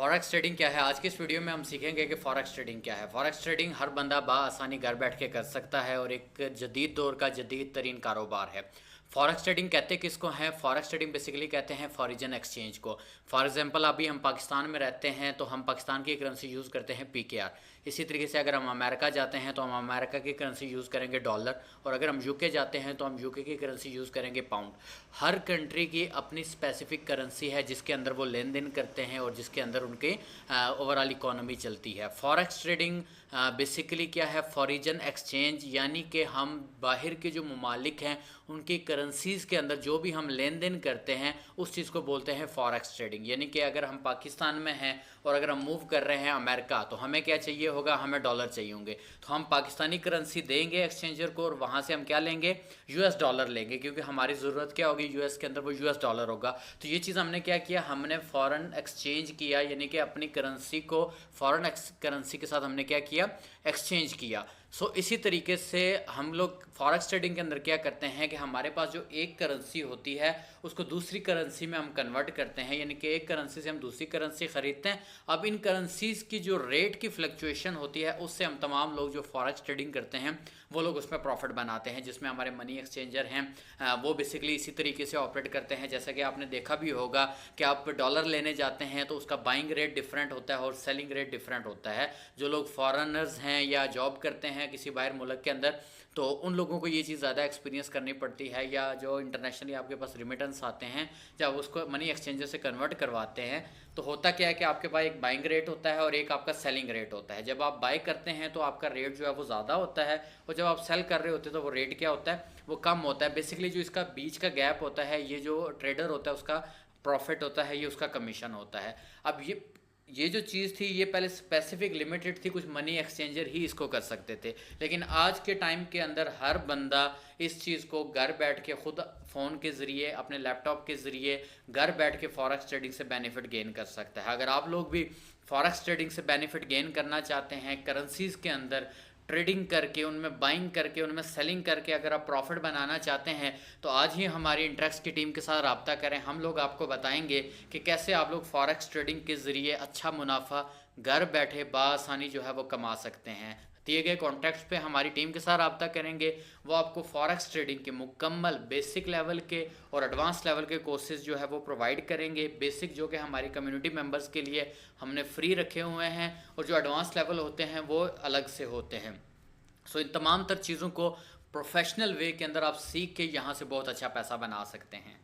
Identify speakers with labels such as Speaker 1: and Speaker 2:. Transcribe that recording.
Speaker 1: Forex trading क्या है? आज की इस वीडियो में हम सीखेंगे कि फॉरेक्स ट्रेडिंग क्या है। फॉरेक्स ट्रेडिंग हर बंदा आसानी घर बैठ के कर सकता है और एक जदीद दौर का जदीद तरीन कारोबार है। फॉरेक्स ट्रेडिंग कहते किसको हैं? फॉरेक्स ट्रेडिंग बेसिकली कहते हैं फॉरेन एक्सचेंज को। फॉर एग्जांपल अभी हम पाकिस्तान में रहते हैं तो हम पाकिस्तान की करेंसी यूज़ करते हैं पीकेआर। इसी तरीके से अगर हम अमेरिका जाते हैं तो हम अमेरिका की करेंसी यूज़ करेंगे डॉलर, और अगर हम यूके जाते हैं तो हम यूके की करेंसी यूज़ करेंगे पाउंड। हर कंट्री की अपनी स्पेसिफिक करेंसी है जिसके अंदर वो लेन देन करते हैं और जिसके अंदर उनके ओवरऑल इकोनॉमी चलती है। फॉरेक्स ट्रेडिंग बेसिकली क्या है? फॉरेन एक्सचेंज, यानी कि हम बाहर के जो ममालिक हैं उनकी करेंसीज़ के अंदर जो भी हम लेन देन करते हैं उस चीज़ को बोलते हैं फॉरेक्स ट्रेडिंग। यानी कि अगर हम पाकिस्तान में हैं और अगर हम मूव कर रहे हैं अमेरिका तो हमें क्या चाहिए होगा? हमें डॉलर चाहिए होंगे, तो हम पाकिस्तानी करेंसी देंगे एक्सचेंजर को और वहाँ से हम क्या लेंगे? यूएस डॉलर लेंगे, क्योंकि हमारी ज़रूरत क्या होगी? यूएस के अंदर वो यूएस डॉलर होगा। तो ये चीज़ हमने क्या किया? हमने फॉरेन एक्सचेंज किया, यानी कि अपनी करेंसी को फॉरेन करेंसी के साथ हमने क्या किया? एक्सचेंज किया। इसी तरीके से हम लोग फॉरेक्स ट्रेडिंग के अंदर क्या करते हैं कि हमारे पास जो एक करेंसी होती है उसको दूसरी करेंसी में हम कन्वर्ट करते हैं, यानी कि एक करेंसी से हम दूसरी करेंसी ख़रीदते हैं। अब इन करेंसीज़ की जो रेट की फ्लक्चुएशन होती है उससे हम तमाम लोग जो फॉरेक्स ट्रेडिंग करते हैं वो लोग उसमें प्रॉफिट बनाते हैं, जिसमें हमारे मनी एक्सचेंजर हैं वो बेसिकली इसी तरीके से ऑपरेट करते हैं। जैसा कि आपने देखा भी होगा कि आप डॉलर लेने जाते हैं तो उसका बाइंग रेट डिफरेंट होता है और सेलिंग रेट डिफरेंट होता है। जो लोग फॉरेनर्स हैं या जॉब करते हैं किसी बाहर मुल्क के अंदर, तो उन लोगों को ये चीज़ ज़्यादा एक्सपीरियंस करनी पड़ती है। या जो इंटरनेशनली आपके पास रिमिटेंस आते हैं, जब उसको मनी एक्सचेंजर से कन्वर्ट करवाते हैं तो होता क्या है कि आपके पास एक बाइंग रेट होता है और एक आपका सेलिंग रेट होता है। जब आप बाय करते हैं तो आपका रेट जो है वो ज़्यादा होता है, और जब आप सेल कर रहे होते हैं तो वो रेट क्या होता है? वो कम होता है। बेसिकली जो इसका बीच का गैप होता है, ये जो ट्रेडर होता है उसका प्रॉफिट होता है, ये उसका कमीशन होता है। अब ये जो चीज़ थी ये पहले स्पेसिफिक लिमिटेड थी, कुछ मनी एक्सचेंजर ही इसको कर सकते थे, लेकिन आज के टाइम के अंदर हर बंदा इस चीज़ को घर बैठ के खुद फ़ोन के ज़रिए, अपने लैपटॉप के ज़रिए घर बैठ के फॉरेक्स ट्रेडिंग से बेनिफिट गेन कर सकता है। अगर आप लोग भी फॉरेक्स ट्रेडिंग से बेनिफिट गेन करना चाहते हैं, करेंसीज़ के अंदर ट्रेडिंग करके, उनमें बाइंग करके, उनमें सेलिंग करके अगर आप प्रॉफिट बनाना चाहते हैं तो आज ही हमारी इंटरेक्स की टीम के साथ रब्ता करें। हम लोग आपको बताएंगे कि कैसे आप लोग फॉरेक्स ट्रेडिंग के ज़रिए अच्छा मुनाफा घर बैठे बआसानी जो है वो कमा सकते हैं। दिए गए कॉन्टैक्ट्स पे हमारी टीम के साथ रब्ता करेंगे, वो आपको फॉरेक्स ट्रेडिंग के मुकम्मल बेसिक लेवल के और एडवांस लेवल के कोर्सेज जो है वो प्रोवाइड करेंगे। बेसिक जो कि हमारी कम्युनिटी मेंबर्स के लिए हमने फ्री रखे हुए हैं, और जो एडवांस लेवल होते हैं वो अलग से होते हैं। इन तमाम तर चीज़ों को प्रोफेशनल वे के अंदर आप सीख के यहाँ से बहुत अच्छा पैसा बना सकते हैं।